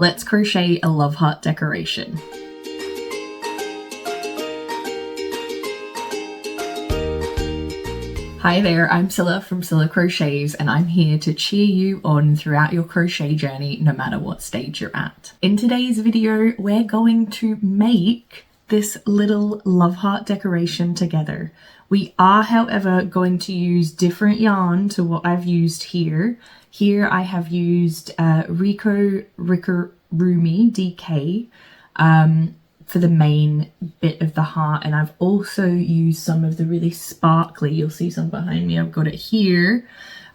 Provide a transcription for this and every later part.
Let's crochet a love heart decoration. Hi there, I'm Cilla from Cilla Crochets, and I'm here to cheer you on throughout your crochet journey, no matter what stage you're at. In today's video, we're going to make this little love heart decoration together. We are, however, going to use different yarn to what I've used here. Here I have used Ricurumi DK for the main bit of the heart, and I've also used some of the really sparkly, you'll see some behind me, I've got it here,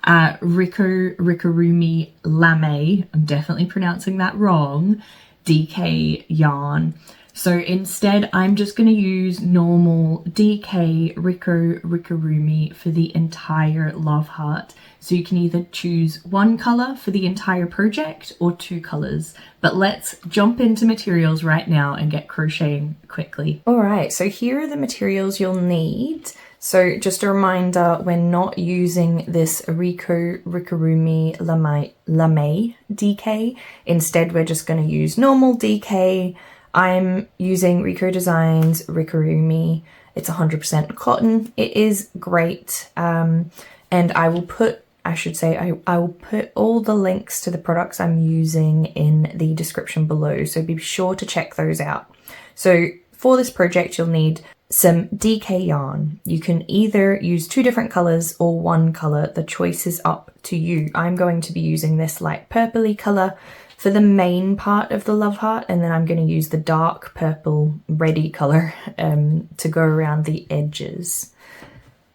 Ricurumi Lame, I'm definitely pronouncing that wrong, DK yarn. So instead I'm just going to use normal DK Ricurumi for the entire love heart. So you can either choose one colour for the entire project or two colours. But let's jump into materials right now and get crocheting quickly. Alright, so here are the materials you'll need. So just a reminder, we're not using this Ricurumi Lame DK. Instead we're just going to use normal DK. I'm using Rico Designs Ricurumi. It's 100% cotton. It is great. And I will put, I will put all the links to the products I'm using in the description below. So be sure to check those out. So for this project, you'll need some DK yarn. You can either use two different colors or one color. The choice is up to you. I'm going to be using this light purpley color for the main part of the love heart, and then I'm going to use the dark purple reddy color to go around the edges.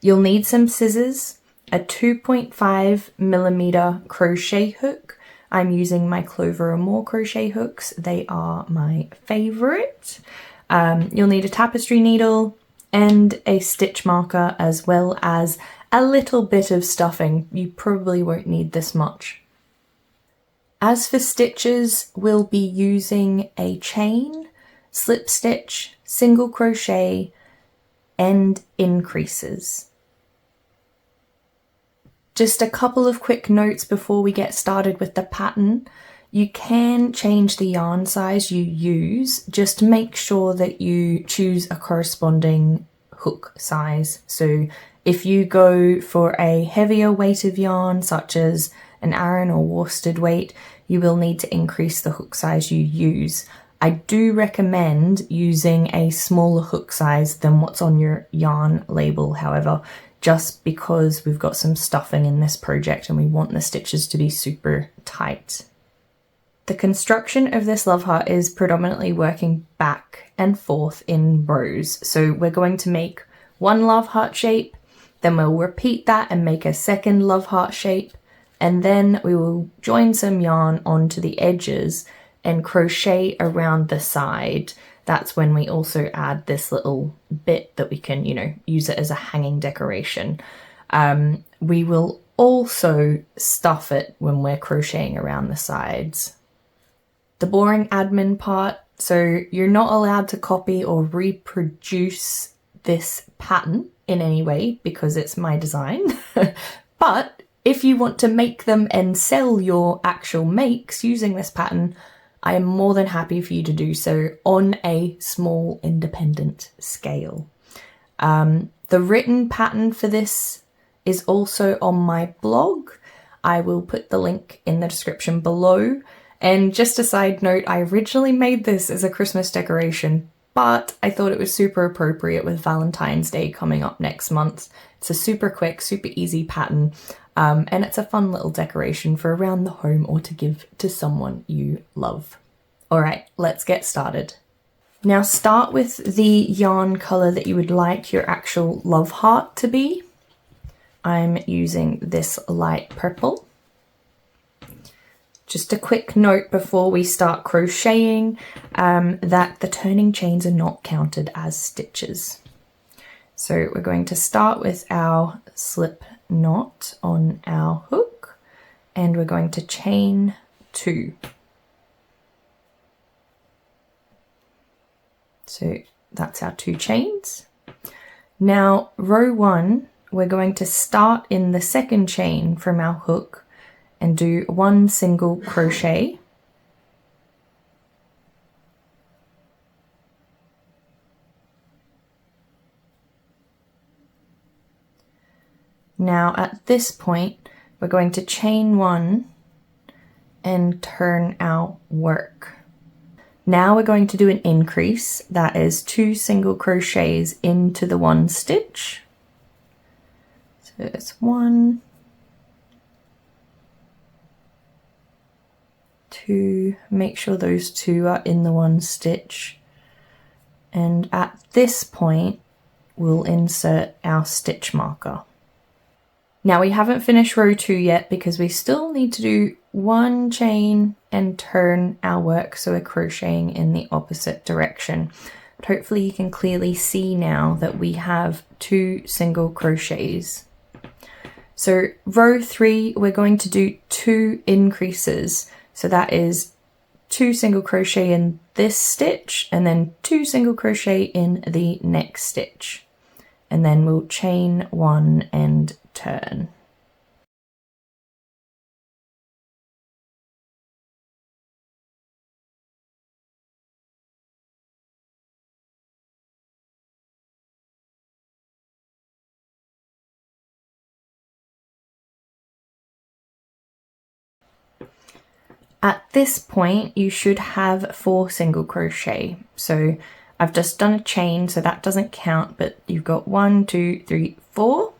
You'll need some scissors, a 2.5mm crochet hook. I'm using my Clover and More crochet hooks. They are my favorite. You'll need a tapestry needle and a stitch marker, as well as a little bit of stuffing. You probably won't need this much. As for stitches, we'll be using a chain, slip stitch, single crochet, and increases. Just a couple of quick notes before we get started with the pattern. You can change the yarn size you use. Just make sure that you choose a corresponding hook size. So if you go for a heavier weight of yarn, such as an Aran or worsted weight, you will need to increase the hook size you use. I do recommend using a smaller hook size than what's on your yarn label, however, just because we've got some stuffing in this project and we want the stitches to be super tight. The construction of this love heart is predominantly working back and forth in rows. So we're going to make one love heart shape, then we'll repeat that and make a second love heart shape, and then we will join some yarn onto the edges and crochet around the side. That's when we also add this little bit that we can, use it as a hanging decoration. We will also stuff it when we're crocheting around the sides. The boring admin part, so you're not allowed to copy or reproduce this pattern in any way because it's my design, but if you want to make them and sell your actual makes using this pattern, I am more than happy for you to do so on a small independent scale. The written pattern for this is also on my blog. I will put the link in the description below. And just a side note, I originally made this as a Christmas decoration, but I thought it was super appropriate with Valentine's Day coming up next month. It's a super quick, super easy pattern. And it's a fun little decoration for around the home or to give to someone you love. All right, let's get started. Now start with the yarn color that you would like your actual love heart to be. I'm using this light purple. Just a quick note before we start crocheting that the turning chains are not counted as stitches. So we're going to start with our slip knot on our hook, and we're going to chain 2. So that's our 2 chains. Now row 1, we're going to start in the second chain from our hook and do 1 single crochet, Now at this point, we're going to chain one and turn our work. Now we're going to do an increase, that is 2 single crochets into the one stitch. So it's 1, 2, make sure those 2 are in the one stitch. And at this point, we'll insert our stitch marker. Now we haven't finished row 2 yet because we still need to do 1 chain and turn our work, so we're crocheting in the opposite direction. But hopefully you can clearly see now that we have 2 single crochets. So row 3, we're going to do 2 increases. So that is 2 single crochet in this stitch and then 2 single crochet in the next stitch. And then we'll chain 1 and turn. At this point, you should have 4 single crochet. So I've just done a chain, so that doesn't count, but you've got 1, 2, 3, 4.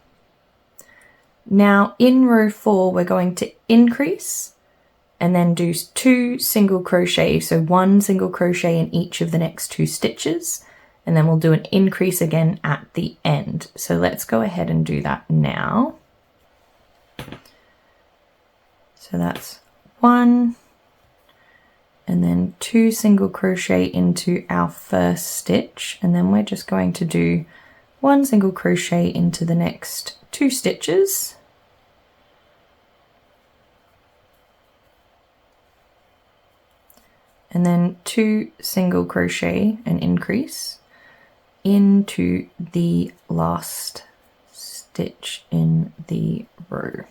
Now in row 4, we're going to increase and then do 2 single crochet. So 1 single crochet in each of the next 2 stitches. And then we'll do an increase again at the end. So let's go ahead and do that now. So that's 1, and then 2 single crochet into our first stitch, and then we're just going to do 1 single crochet into the next 2 stitches. And then 2 single crochet and increase into the last stitch in the row.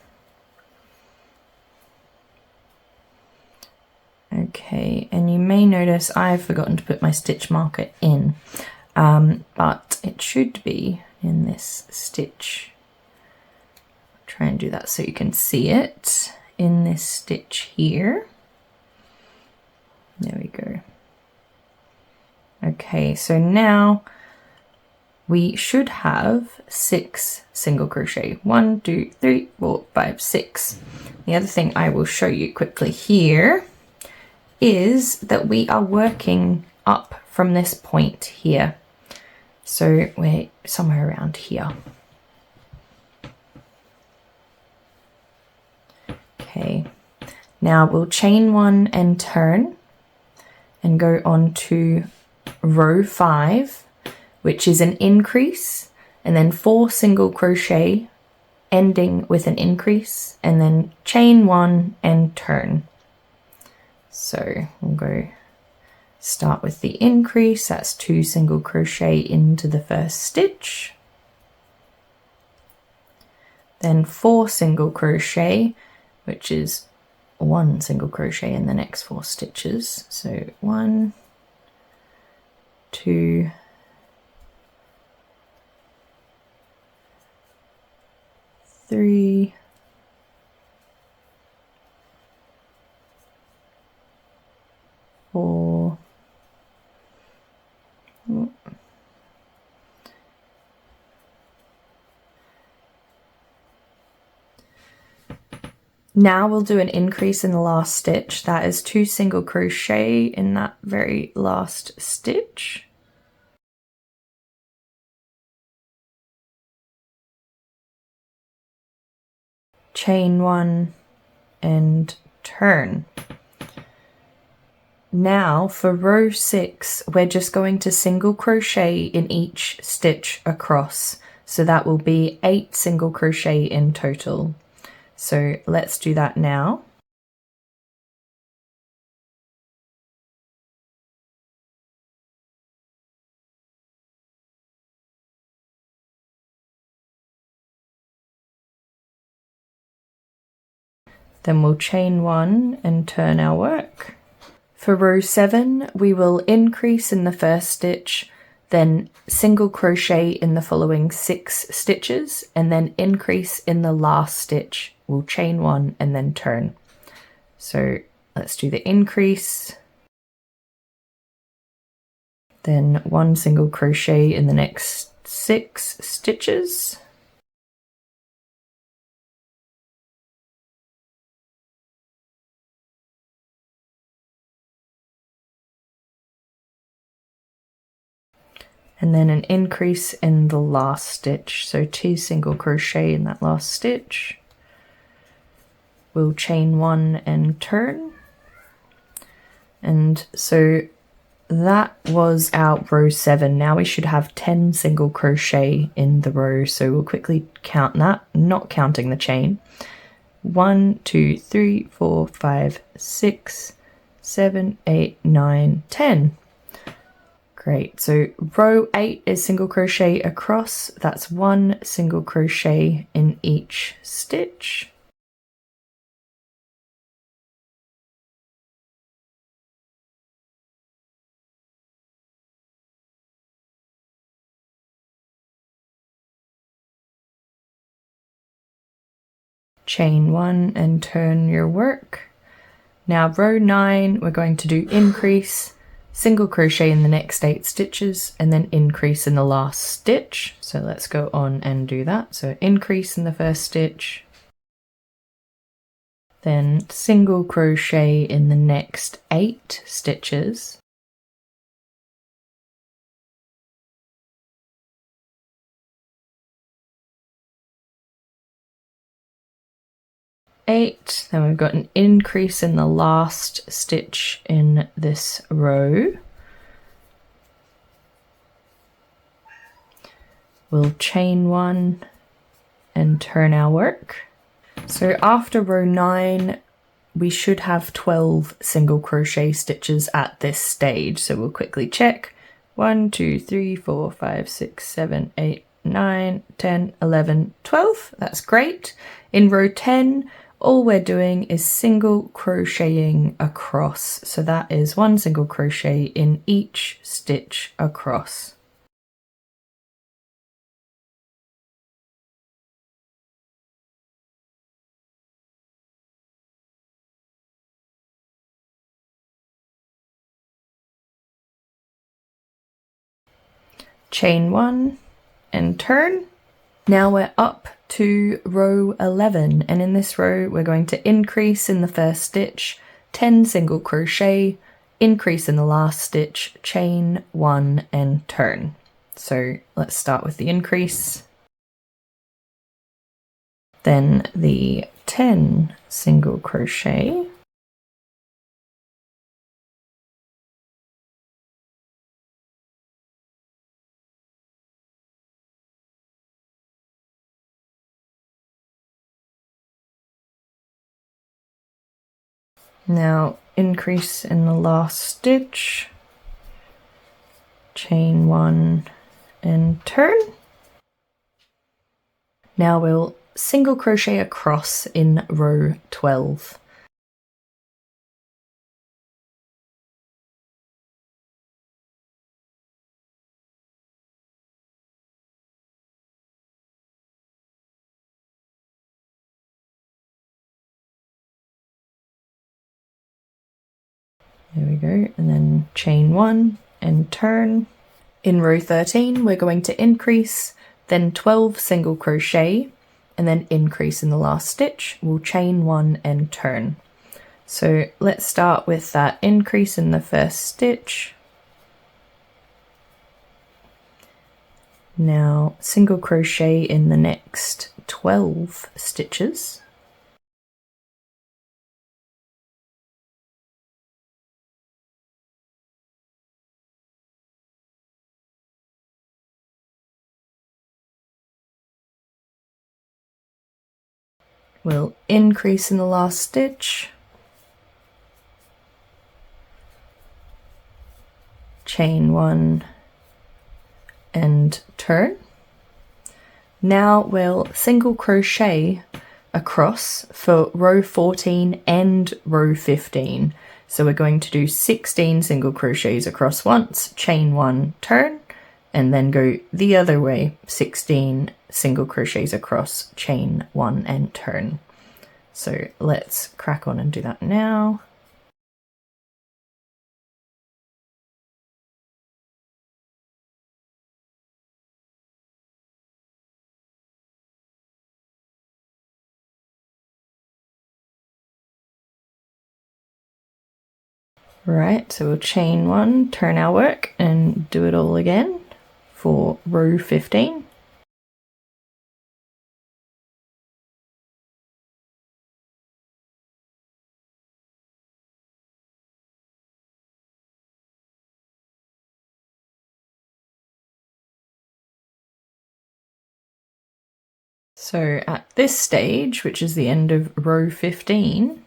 Okay, and you may notice I've forgotten to put my stitch marker in, but it should be in this stitch. I'll try and do that so you can see it in this stitch here. There we go. Okay, so now we should have 6 single crochet. 1, 2, 3, 4, 5, 6. The other thing I will show you quickly here is that we are working up from this point here. So we're somewhere around here. Okay, now we'll chain 1 and turn and go on to row 5, which is an increase, and then 4 single crochet ending with an increase, and then chain 1 and turn. So we'll go start with the increase, that's 2 single crochet into the first stitch, then 4 single crochet, which is 1 single crochet in the next 4 stitches. So 1, 2, 3, 4, now we'll do an increase in the last stitch. That is 2 single crochet in that very last stitch. Chain 1 and turn. Now for row 6, we're just going to single crochet in each stitch across. So that will be 8 single crochet in total. So let's do that now. Then we'll chain 1 and turn our work. For row 7, we will increase in the first stitch, then single crochet in the following 6 stitches, and then increase in the last stitch. We'll chain 1 and then turn. So let's do the increase, then 1 single crochet in the next 6 stitches, and then an increase in the last stitch, so 2 single crochet in that last stitch. We'll chain 1 and turn. And so that was our row 7. Now we should have 10 single crochet in the row, so we'll quickly count that, not counting the chain. 1, 2, 3, 4, 5, 6, 7, 8, 9, 10. Great, so row 8 is single crochet across. That's 1 single crochet in each stitch. Chain 1 and turn your work. Now row 9, we're going to do increase, single crochet in the next 8 stitches, and then increase in the last stitch. So let's go on and do that. So increase in the first stitch, then single crochet in the next 8 stitches, then we've got an increase in the last stitch in this row. We'll chain 1 and turn our work. So after row 9, we should have 12 single crochet stitches at this stage. So we'll quickly check. 1, 2, 3, 4, 5, 6, 7, 8, 9, 10, 11, 12. That's great. In row 10, all we're doing is single crocheting across. So that is 1 single crochet in each stitch across. Chain 1 and turn. Now we're up to row 11, and in this row we're going to increase in the first stitch, 10 single crochet, increase in the last stitch, chain 1 and turn. So let's start with the increase, then the 10 single crochet, now increase in the last stitch, chain 1 and turn. Now we'll single crochet across in row 12. There we go, and then chain 1 and turn. In row 13, we're going to increase, then 12 single crochet, and then increase in the last stitch. We'll chain 1 and turn. So let's start with that increase in the first stitch. Now single crochet in the next 12 stitches. We'll increase in the last stitch, chain 1 and turn. Now we'll single crochet across for row 14 and row 15. So we're going to do 16 single crochets across once, chain 1, turn, and then go the other way, 16 single crochets across, chain 1 and turn. So let's crack on and do that now. Right, so we'll chain 1, turn our work, and do it all again for row 15. So at this stage, which is the end of row 15,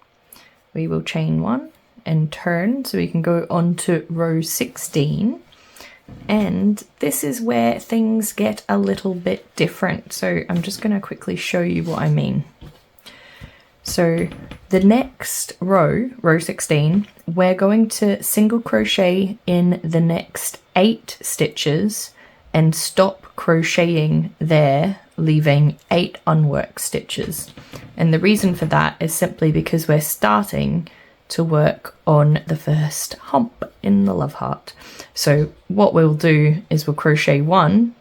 we will chain 1 and turn, so we can go on to row 16. And this is where things get a little bit different. So I'm just going to quickly show you what I mean. So the next row, row 16, we're going to single crochet in the next 8 stitches and stop crocheting there, leaving 8 unworked stitches. And the reason for that is simply because we're starting to work on the first hump in the love heart. So what we'll do is we'll crochet 1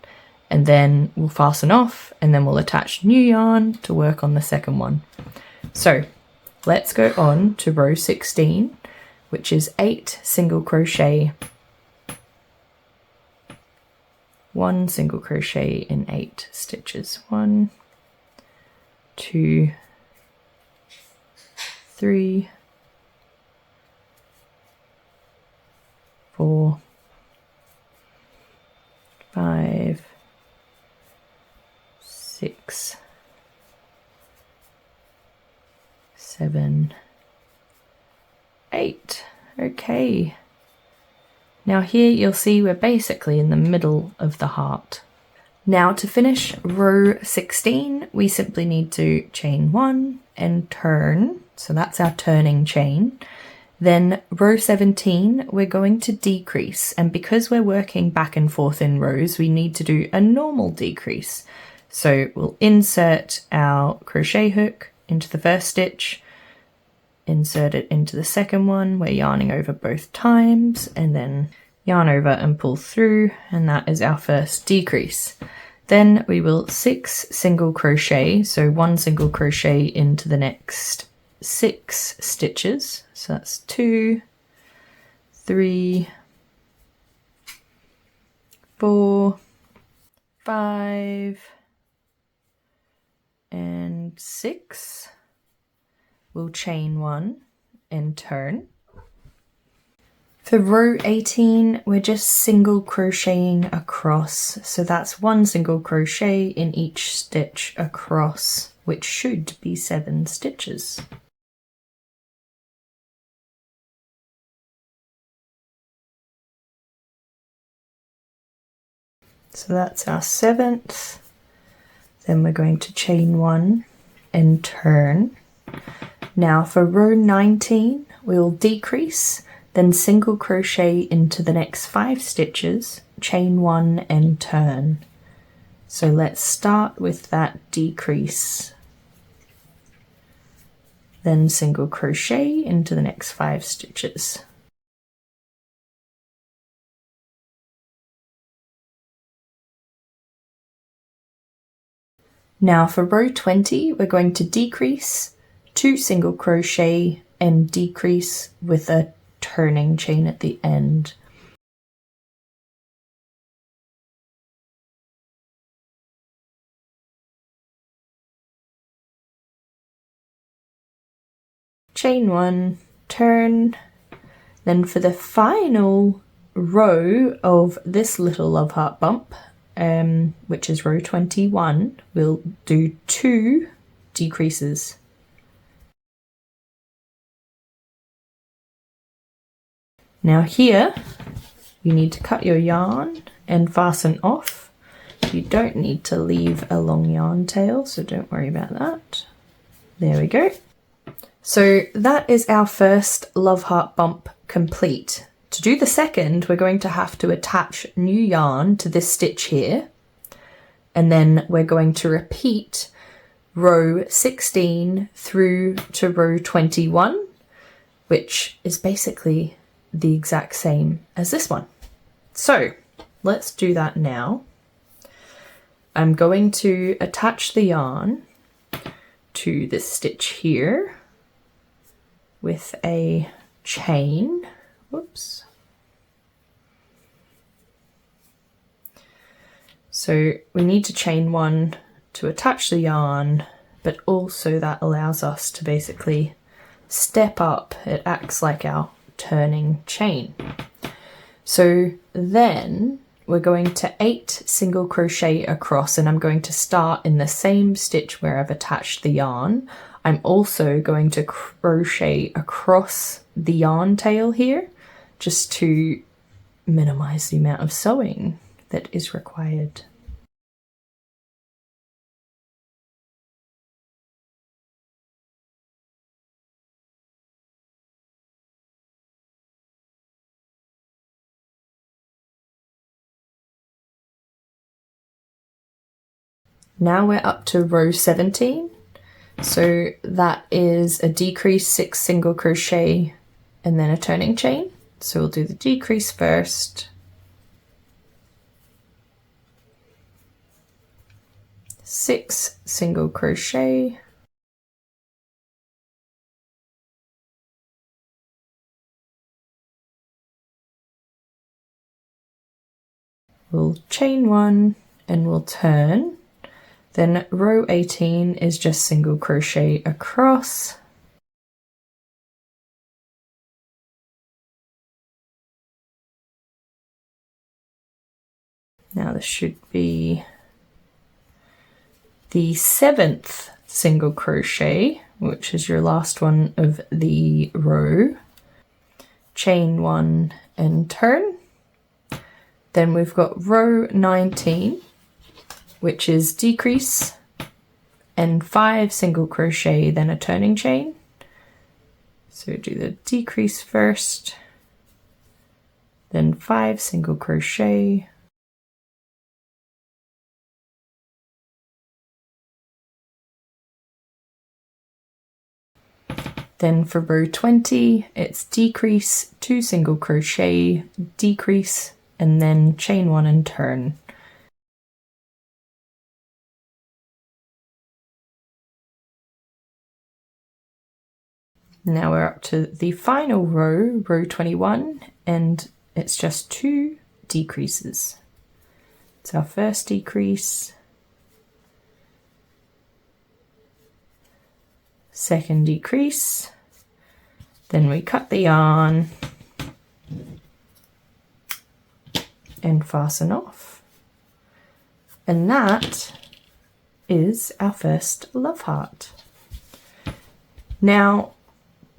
and then we'll fasten off and then we'll attach new yarn to work on the second one. So let's go on to row 16, which is 8 single crochet, 1 single crochet in 8 stitches. 1, 2, 3, 4, 5, 6, 7, 8. Okay. Now here you'll see we're basically in the middle of the heart. Now to finish row 16, we simply need to chain 1 and turn. So that's our turning chain. Then row 17, we're going to decrease, and because we're working back and forth in rows, we need to do a normal decrease. So we'll insert our crochet hook into the first stitch, insert it into the second one, we're yarning over both times, and then yarn over and pull through, and that is our first decrease. Then we will 6 single crochet, so 1 single crochet into the next 6 stitches. So that's 2, 3, 4, 5, and 6. We'll chain 1 and turn. For row 18, we're just single crocheting across. So that's 1 single crochet in each stitch across, which should be 7 stitches. So that's our 7th. Then we're going to chain 1 and turn. Now for row 19, we'll decrease, then single crochet into the next 5 stitches, chain 1 and turn. So let's start with that decrease. Then single crochet into the next 5 stitches. Now for row 20, we're going to decrease, 2 single crochet and decrease with a turning chain at the end. Chain 1, turn. Then for the final row of this little love heart bump, which is row 21, we'll do 2 decreases. Now here, you need to cut your yarn and fasten off. You don't need to leave a long yarn tail, so don't worry about that. There we go. So that is our first love heart bump complete. To do the second, we're going to have to attach new yarn to this stitch here, and then we're going to repeat row 16 through to row 21, which is basically the exact same as this one. So let's do that now. I'm going to attach the yarn to this stitch here with a chain. Whoops. So we need to chain one to attach the yarn, but also that allows us to basically step up. It acts like our turning chain. So then we're going to 8 single crochet across, and I'm going to start in the same stitch where I've attached the yarn. I'm also going to crochet across the yarn tail here, just to minimize the amount of sewing that is required. Now we're up to row 17. So that is a decrease 6 single crochet and then a turning chain. So we'll do the decrease first. 6 single crochet. We'll chain 1 and we'll turn. Then row 18 is just single crochet across. Now this should be the 7th single crochet, which is your last one of the row. Chain 1 and turn. Then we've got row 19, which is decrease and 5 single crochet, then a turning chain. So do the decrease first, then 5 single crochet. Then for row 20, it's decrease, 2 single crochet, decrease, and then chain 1 and turn. Now we're up to the final row, row 21, and it's just 2 decreases. It's our first decrease, second decrease, then we cut the yarn and fasten off. And that is our first love heart. Now,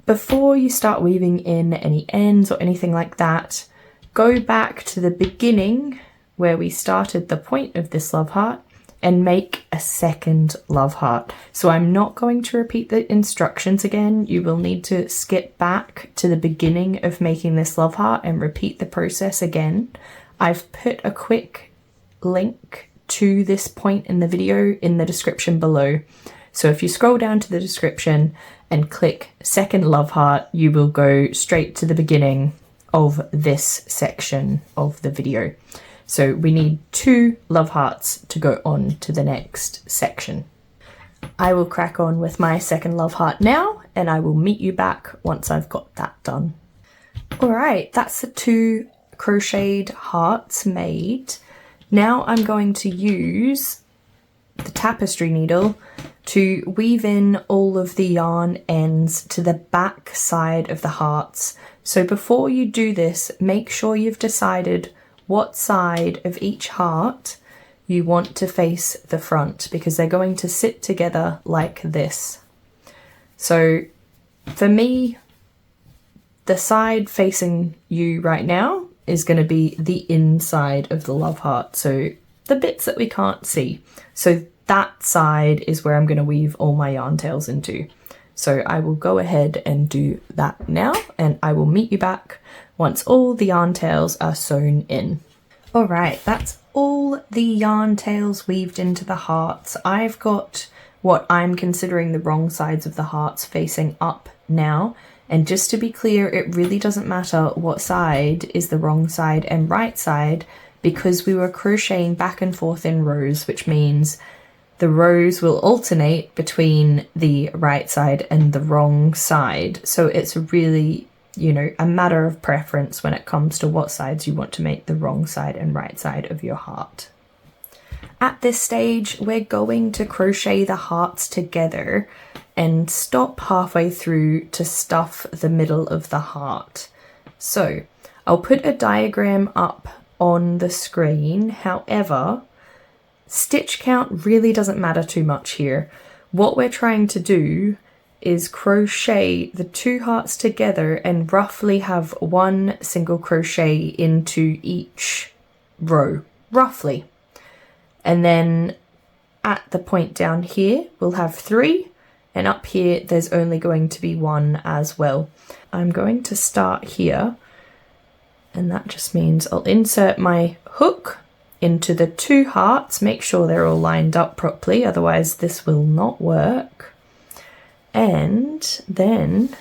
before you start weaving in any ends or anything like that, go back to the beginning where we started the point of this love heart and make a second love heart. So I'm not going to repeat the instructions again. You will need to skip back to the beginning of making this love heart and repeat the process again. I've put a quick link to this point in the video in the description below. So if you scroll down to the description and click second love heart, you will go straight to the beginning of this section of the video. So we need 2 love hearts to go on to the next section. I will crack on with my second love heart now, and I will meet you back once I've got that done. All right, that's the 2 crocheted hearts made. Now I'm going to use the tapestry needle to weave in all of the yarn ends to the back side of the hearts. So before you do this, make sure you've decided what side of each heart you want to face the front, because they're going to sit together like this. So for me, the side facing you right now is going to be the inside of the love heart, so the bits that we can't see. So that side is where I'm going to weave all my yarn tails into. So I will go ahead and do that now, and I will meet you back once all the yarn tails are sewn in. All right, that's all the yarn tails weaved into the hearts. I've got what I'm considering the wrong sides of the hearts facing up now. And just to be clear, it really doesn't matter what side is the wrong side and right side, because we were crocheting back and forth in rows, which means the rows will alternate between the right side and the wrong side. So it's really, you know, a matter of preference when it comes to what sides you want to make the wrong side and right side of your heart. At this stage, we're going to crochet the hearts together and stop halfway through to stuff the middle of the heart. So I'll put a diagram up on the screen. However, stitch count really doesn't matter too much here. What we're trying to do is crochet the two hearts together and roughly have one single crochet into each row, roughly. And then at the point down here, we'll have 3, and up here, there's only going to be 1 as well. I'm going to start here, and that just means I'll insert my hook into the 2 hearts, make sure they're all lined up properly, otherwise this will not work. And then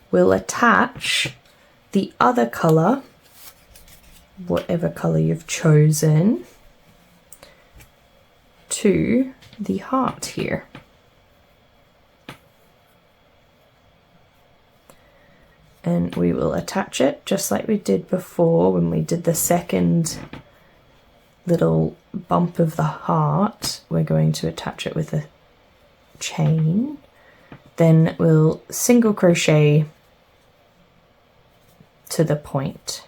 we'll attach the other colour, whatever colour you've chosen, to the heart here. And we will attach it just like we did before when we did the second little bump of the heart. We're going to attach it with a chain. Then we'll single crochet to the point.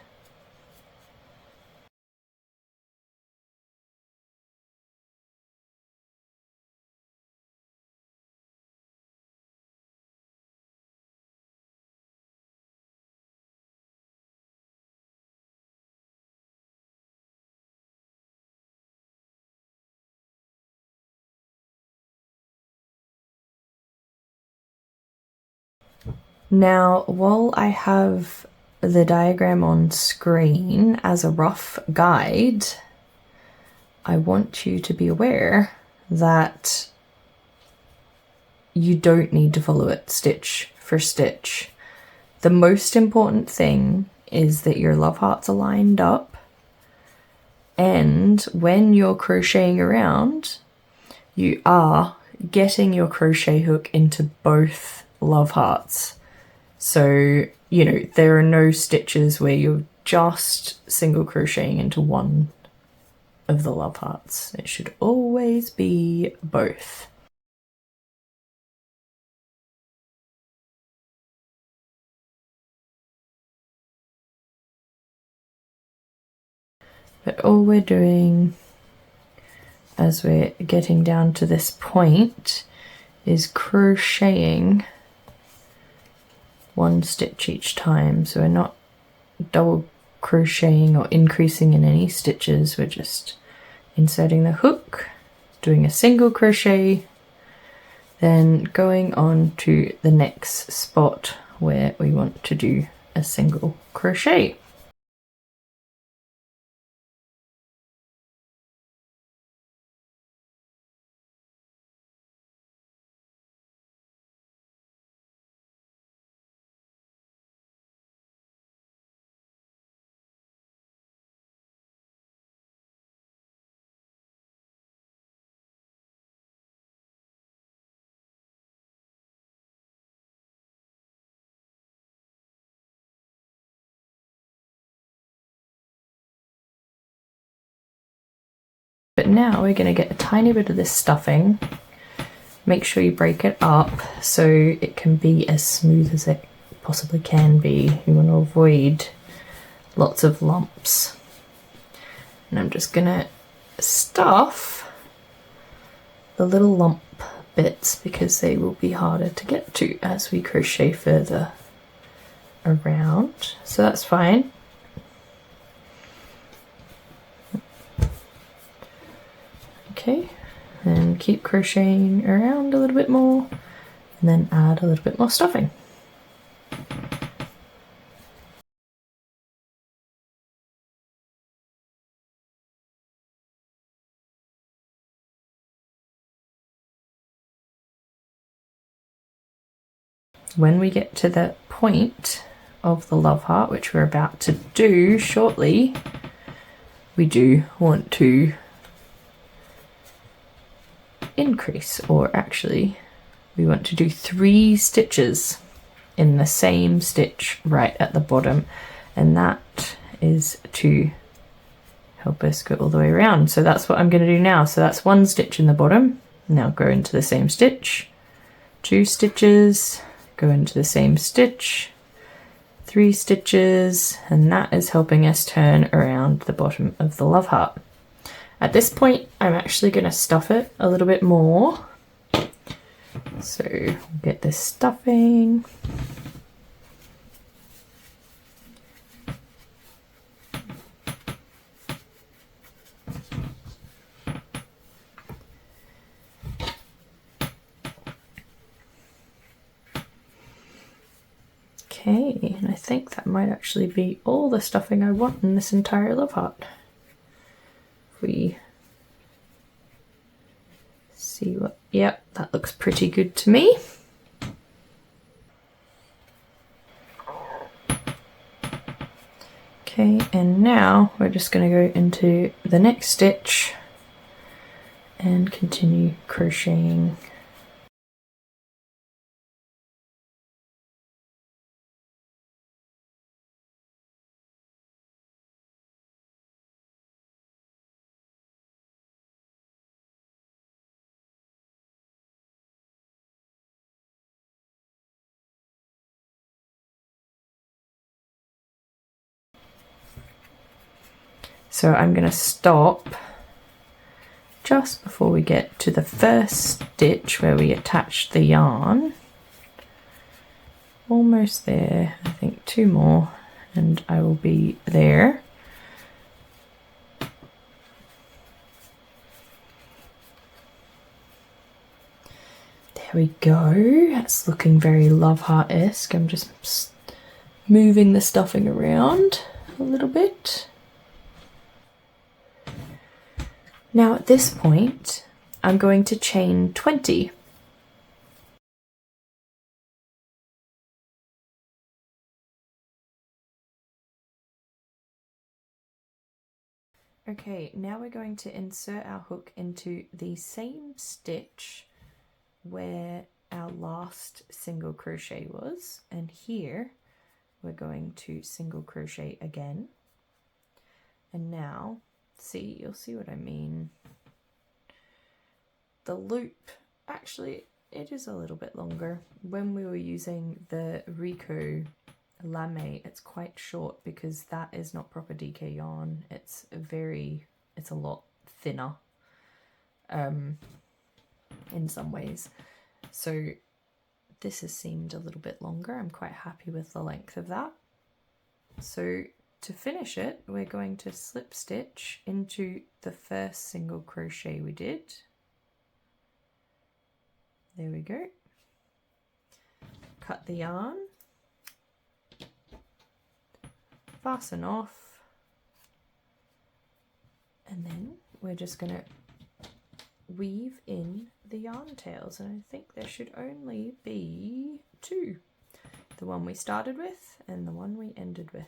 Now, while I have the diagram on screen as a rough guide, I want you to be aware that you don't need to follow it stitch for stitch. The most important thing is that your love hearts are lined up, and when you're crocheting around, you are getting your crochet hook into both love hearts. So, you know, there are no stitches where you're just single crocheting into one of the love hearts. It should always be both. But all we're doing as we're getting down to this point is crocheting 1 stitch each time, so we're not double crocheting or increasing in any stitches. We're just inserting the hook, doing a single crochet, then going on to the next spot where we want to do a single crochet. But now we're going to get a tiny bit of this stuffing. Make sure you break it up so it can be as smooth as it possibly can be. You want to avoid lots of lumps. And I'm just going to stuff the little lump bits because they will be harder to get to as we crochet further around. So that's fine. Okay, and keep crocheting around a little bit more and then add a little bit more stuffing. When we get to the point of the love heart, which we're about to do shortly, we do want to increase, or actually we want to do 3 stitches in the same stitch right at the bottom, and that is to help us go all the way around. So that's what I'm going to do now. So that's 1 stitch in the bottom. Now go into the same stitch, 2 stitches, go into the same stitch, 3 stitches, and that is helping us turn around the bottom of the love heart. At this point, I'm actually going to stuff it a little bit more. So we'll get this stuffing. Okay, and I think that might actually be all the stuffing I want in this entire love heart. If we see what, yep, that looks pretty good to me. Okay, and now we're just going to go into the next stitch and continue crocheting. So I'm going to stop just before we get to the first stitch where we attach the yarn. Almost there, I think 2 more and I will be there. There we go, that's looking very love heart-esque. I'm just moving the stuffing around a little bit. Now at this point, I'm going to chain 20. Okay, now we're going to insert our hook into the same stitch where our last single crochet was, and here we're going to single crochet again. And now, you'll see what I mean. The loop, actually, it is a little bit longer. When we were using the Rico lame, it's quite short because that is not proper DK yarn. It's a lot thinner in some ways. So this has seemed a little bit longer. I'm quite happy with the length of that. So to finish it, we're going to slip stitch into the first single crochet we did. There we go. Cut the yarn, fasten off, and then we're just going to weave in the yarn tails, and I think there should only be 2. The one we started with and the one we ended with.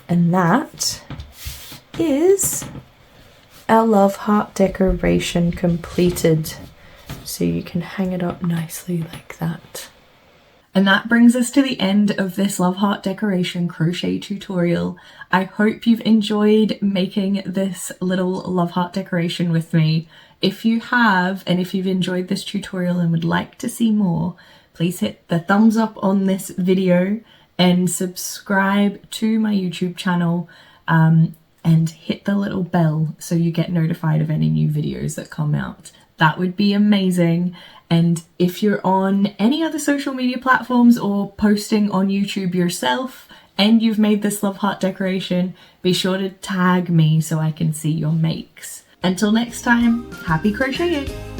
And that is our love heart decoration completed. So you can hang it up nicely like that. And that brings us to the end of this love heart decoration crochet tutorial. I hope you've enjoyed making this little love heart decoration with me. If you have, and if you've enjoyed this tutorial and would like to see more, please hit the thumbs up on this video and subscribe to my YouTube channel, and hit the little bell so you get notified of any new videos that come out. That would be amazing. And if you're on any other social media platforms or posting on YouTube yourself and you've made this love heart decoration, be sure to tag me so I can see your makes. Until next time, happy crocheting!